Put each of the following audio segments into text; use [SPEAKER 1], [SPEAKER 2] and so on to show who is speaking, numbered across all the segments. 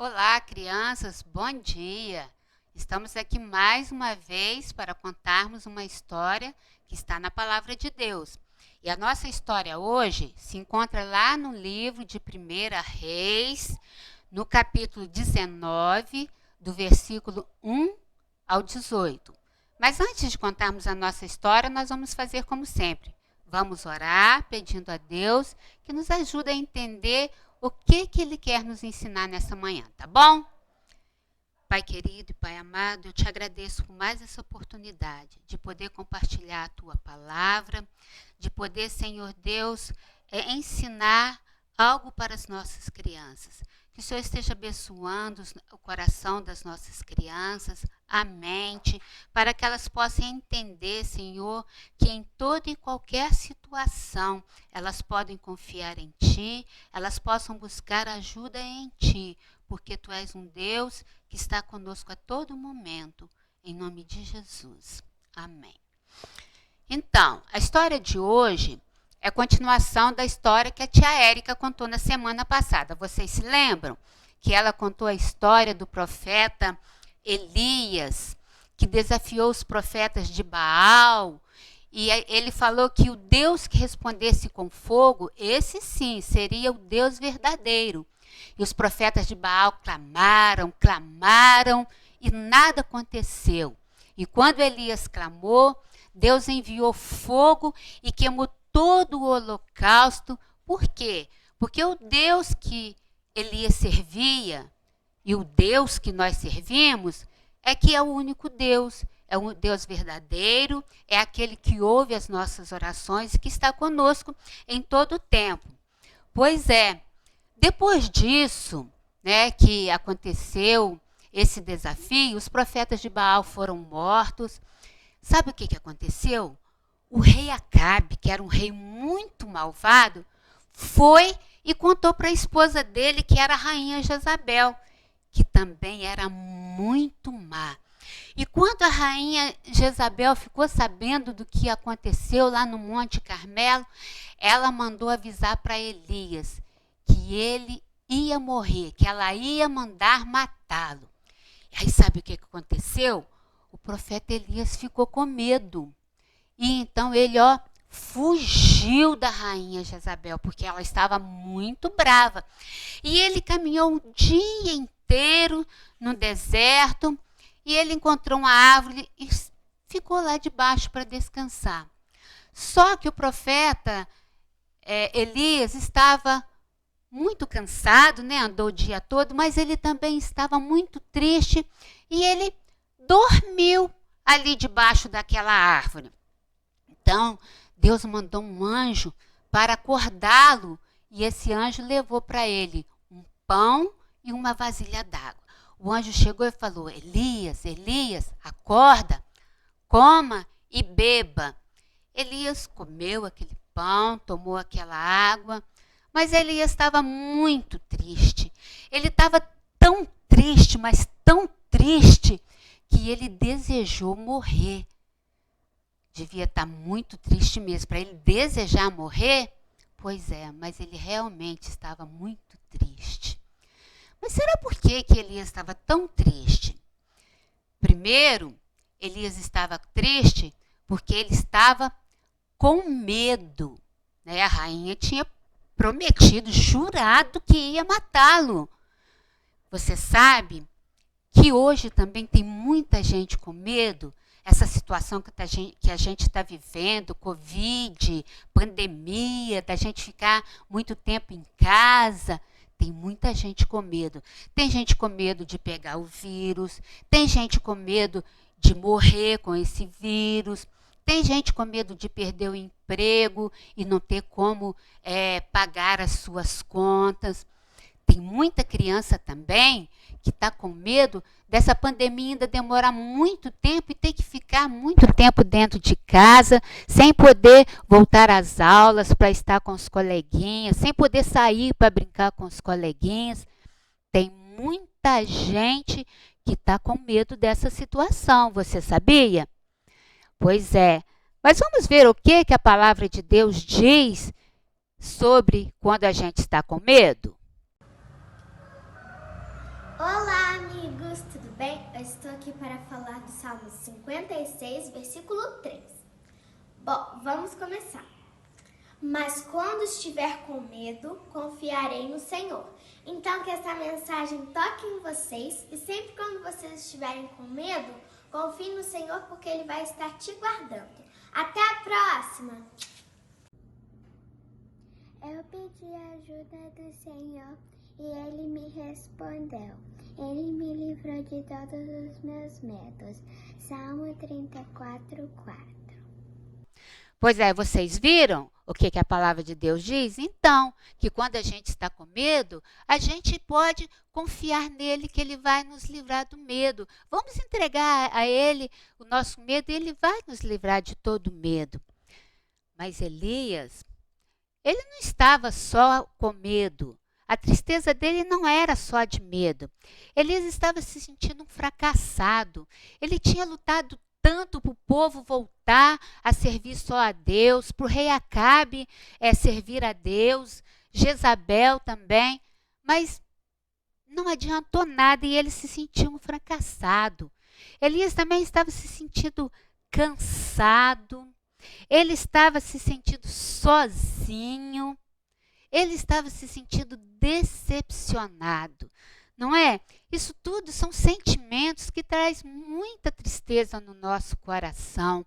[SPEAKER 1] Olá, crianças, bom dia! Estamos aqui mais uma vez para contarmos uma história que está na Palavra de Deus. E a nossa história hoje se encontra lá no livro de 1 Reis, no capítulo 19, do versículo 1 ao 18. Mas antes de contarmos a nossa história, nós vamos fazer como sempre. Vamos orar pedindo a Deus que nos ajude a entender o que Ele quer nos ensinar nessa manhã, tá bom? Pai querido e Pai amado, eu te agradeço por mais essa oportunidade de poder compartilhar a Tua palavra, de poder, Senhor Deus, ensinar algo para as nossas crianças. Que o Senhor esteja abençoando o coração das nossas crianças, a mente, para que elas possam entender, Senhor, que em toda e qualquer situação elas podem confiar em Ti, elas possam buscar ajuda em Ti, porque Tu és um Deus que está conosco a todo momento, em nome de Jesus. Amém. Então, a história de hoje é a continuação da história que a tia Érica contou na semana passada. Vocês se lembram que ela contou a história do profeta Elias, que desafiou os profetas de Baal, e ele falou que o Deus que respondesse com fogo, esse sim, seria o Deus verdadeiro. E os profetas de Baal clamaram, e nada aconteceu. E quando Elias clamou, Deus enviou fogo e queimou todo o holocausto. Por quê? Porque o Deus que Elias servia e o Deus que nós servimos é que é o único Deus. É um Deus verdadeiro, é aquele que ouve as nossas orações e que está conosco em todo o tempo. Pois é, depois disso, que aconteceu esse desafio, os profetas de Baal foram mortos. Sabe o que aconteceu? O rei Acabe, que era um rei muito malvado, foi e contou para a esposa dele, que era a rainha Jezabel, que também era muito má. E quando a rainha Jezabel ficou sabendo do que aconteceu lá no Monte Carmelo, ela mandou avisar para Elias que ele ia morrer, que ela ia mandar matá-lo. E aí sabe o que aconteceu? O profeta Elias ficou com medo. E então ele, fugiu da rainha Jezabel, porque ela estava muito brava. E ele caminhou um dia inteiro no deserto, e ele encontrou uma árvore e ficou lá debaixo para descansar. Só que o profeta Elias estava muito cansado, andou o dia todo, mas ele também estava muito triste, e ele dormiu ali debaixo daquela árvore. Então, Deus mandou um anjo para acordá-lo, e esse anjo levou para ele um pão e uma vasilha d'água. O anjo chegou e falou: Elias, Elias, acorda, coma e beba. Elias comeu aquele pão, tomou aquela água, mas Elias estava muito triste. Ele estava tão triste, mas tão triste, que ele desejou morrer. Devia estar muito triste mesmo, para ele desejar morrer. Pois é, mas ele realmente estava muito triste. Mas será por que Elias estava tão triste? Primeiro, Elias estava triste porque ele estava com medo. A rainha tinha prometido, jurado que ia matá-lo. Você sabe que hoje também tem muita gente com medo? Essa situação que a gente está vivendo, Covid, pandemia, da gente ficar muito tempo em casa, tem muita gente com medo. Tem gente com medo de pegar o vírus, tem gente com medo de morrer com esse vírus, tem gente com medo de perder o emprego e não ter como pagar as suas contas. Tem muita criança também que está com medo dessa pandemia ainda demorar muito tempo e ter que ficar muito tempo dentro de casa, sem poder voltar às aulas para estar com os coleguinhas, sem poder sair para brincar com os coleguinhas. Tem muita gente que está com medo dessa situação, você sabia? Pois é, mas vamos ver o que a palavra de Deus diz sobre quando a gente está com medo?
[SPEAKER 2] amigos, tudo bem? Eu estou aqui para falar do Salmo 56, versículo 3. Bom, vamos começar. Mas quando estiver com medo, confiarei no Senhor. Então que essa mensagem toque em vocês e sempre quando vocês estiverem com medo, confie no Senhor porque Ele vai estar te guardando. Até a próxima!
[SPEAKER 3] Eu pedi a ajuda do Senhor e Ele me respondeu. Ele me livrou de todos os meus medos. Salmo 34:4.
[SPEAKER 1] Pois é, vocês viram o que a palavra de Deus diz? Então, que quando a gente está com medo, a gente pode confiar nele que ele vai nos livrar do medo. Vamos entregar a ele o nosso medo e ele vai nos livrar de todo medo. Mas Elias, ele não estava só com medo. A tristeza dele não era só de medo. Elias estava se sentindo um fracassado. Ele tinha lutado tanto para o povo voltar a servir só a Deus, para o rei Acabe servir a Deus, Jezabel também, mas não adiantou nada e ele se sentiu um fracassado. Elias também estava se sentindo cansado, ele estava se sentindo sozinho, ele estava se sentindo decepcionado, não é? Isso tudo são sentimentos que trazem muita tristeza no nosso coração.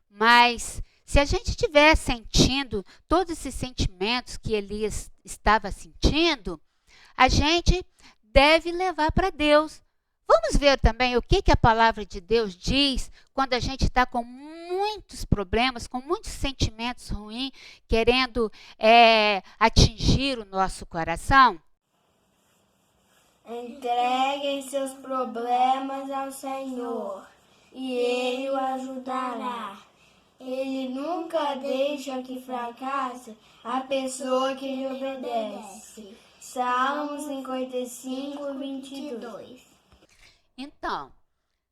[SPEAKER 1] Mas se a gente estiver sentindo todos esses sentimentos que Elias estava sentindo, a gente deve levar para Deus. Vamos ver também o que a palavra de Deus diz quando a gente está com muitos problemas, com muitos sentimentos ruins, querendo atingir o nosso coração.
[SPEAKER 4] Entreguem seus problemas ao Senhor e Ele o ajudará. Ele nunca deixa que fracasse a pessoa que lhe obedece. Salmo 55:22.
[SPEAKER 1] Então,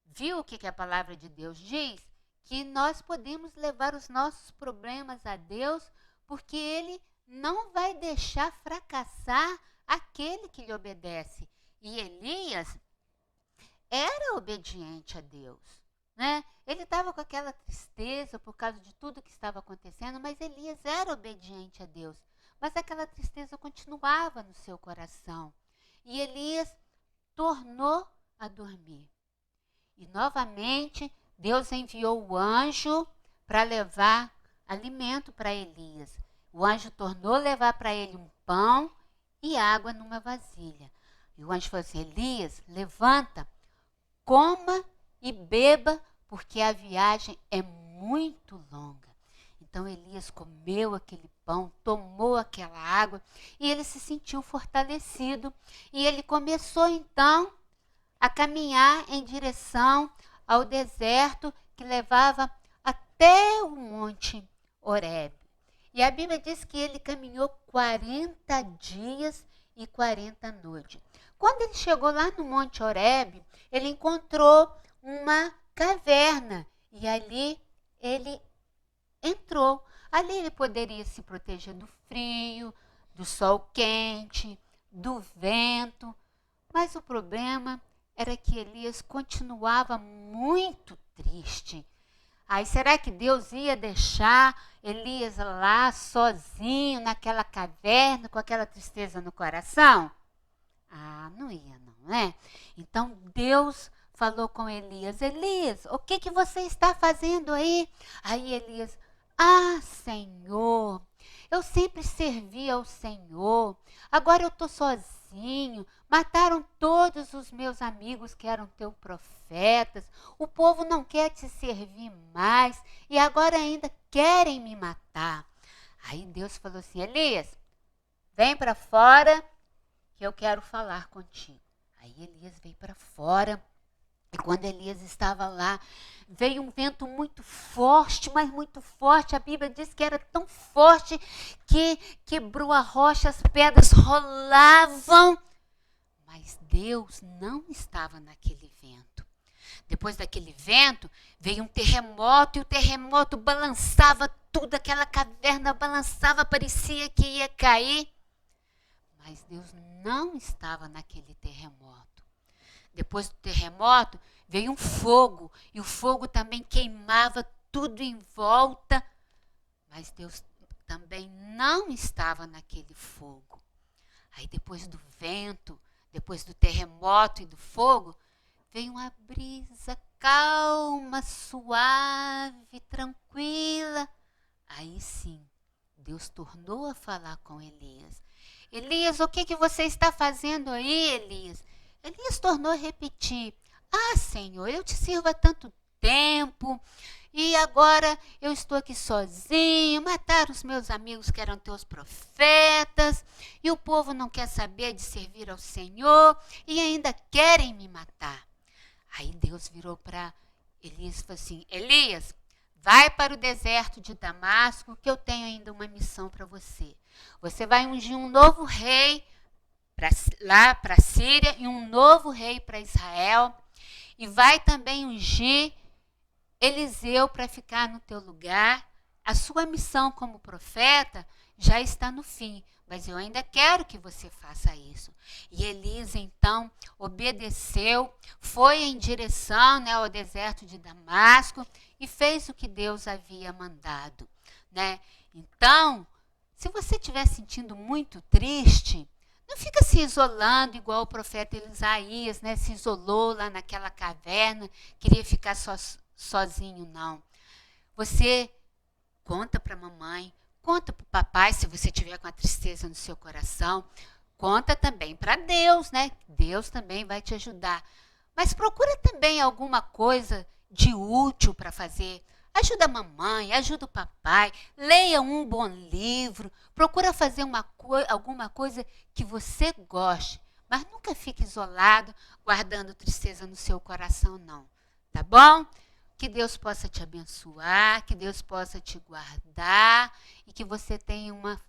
[SPEAKER 1] viu o que a palavra de Deus diz? Que nós podemos levar os nossos problemas a Deus, porque Ele não vai deixar fracassar aquele que lhe obedece. E Elias era obediente a Deus, né? Ele estava com aquela tristeza por causa de tudo que estava acontecendo, mas Elias era obediente a Deus. Mas aquela tristeza continuava no seu coração. E Elias tornou a dormir. E novamente Deus enviou o anjo para levar alimento para Elias. O anjo tornou levar para ele um pão e água numa vasilha. E o anjo falou assim: Elias, levanta, coma e beba, porque a viagem é muito longa. Então Elias comeu aquele pão, tomou aquela água e ele se sentiu fortalecido. E ele começou então a caminhar em direção ao deserto que levava até o monte Horebe. E a Bíblia diz que ele caminhou 40 dias e 40 noites. Quando ele chegou lá no Monte Horebe, ele encontrou uma caverna e ali ele entrou. Ali ele poderia se proteger do frio, do sol quente, do vento. Mas o problema era que Elias continuava muito triste. Aí será que Deus ia deixar Elias lá sozinho naquela caverna com aquela tristeza no coração? Ah, não ia não, né? Então Deus falou com Elias: Elias, o que você está fazendo aí? Aí Elias: ah, Senhor, eu sempre servi ao Senhor, agora eu estou sozinho, mataram todos os meus amigos que eram teus profetas, o povo não quer te servir mais e agora ainda querem me matar. Aí Deus falou assim: Elias, vem para fora que eu quero falar contigo. Aí Elias veio para fora. E quando Elias estava lá, veio um vento muito forte, mas muito forte. A Bíblia diz que era tão forte que quebrou a rocha, as pedras rolavam. Mas Deus não estava naquele vento. Depois daquele vento, veio um terremoto e o terremoto balançava tudo. Aquela caverna balançava, parecia que ia cair. Mas Deus não estava naquele terremoto. depois do terremoto, veio um fogo, e o fogo também queimava tudo em volta, mas Deus também não estava naquele fogo. Aí depois do vento, depois do terremoto e do fogo, veio uma brisa calma, suave, tranquila. Aí sim, Deus tornou a falar com Elias. Elias, o que você está fazendo aí, Elias? Elias tornou a repetir. Ah, Senhor, eu te sirvo há tanto tempo e agora eu estou aqui sozinho, mataram os meus amigos que eram teus profetas e o povo não quer saber de servir ao Senhor e ainda querem me matar. Aí Deus virou para Elias e falou assim, Elias, vai para o deserto de Damasco que eu tenho ainda uma missão para você. Você vai ungir um novo rei lá para a Síria e um novo rei para Israel. E vai também ungir Eliseu para ficar no teu lugar. A sua missão como profeta já está no fim, mas eu ainda quero que você faça isso. E Elias então obedeceu, foi em direção, né, ao deserto de Damasco e fez o que Deus havia mandado, né? Então, se você estiver sentindo muito triste, não fica se isolando igual o profeta Isaías, né? Se isolou lá naquela caverna, queria ficar sozinho, não. Você conta para a mamãe, conta para o papai, se você tiver com a tristeza no seu coração. Conta também para Deus, né? Deus também vai te ajudar. Mas procura também alguma coisa de útil para fazer. Ajuda a mamãe, ajuda o papai, leia um bom livro, procura fazer alguma coisa que você goste, mas nunca fique isolado, guardando tristeza no seu coração, não. Tá bom? Que Deus possa te abençoar, que Deus possa te guardar e que você tenha uma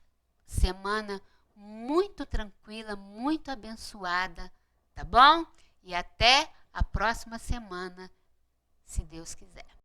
[SPEAKER 1] semana muito tranquila, muito abençoada, tá bom? E até a próxima semana, se Deus quiser.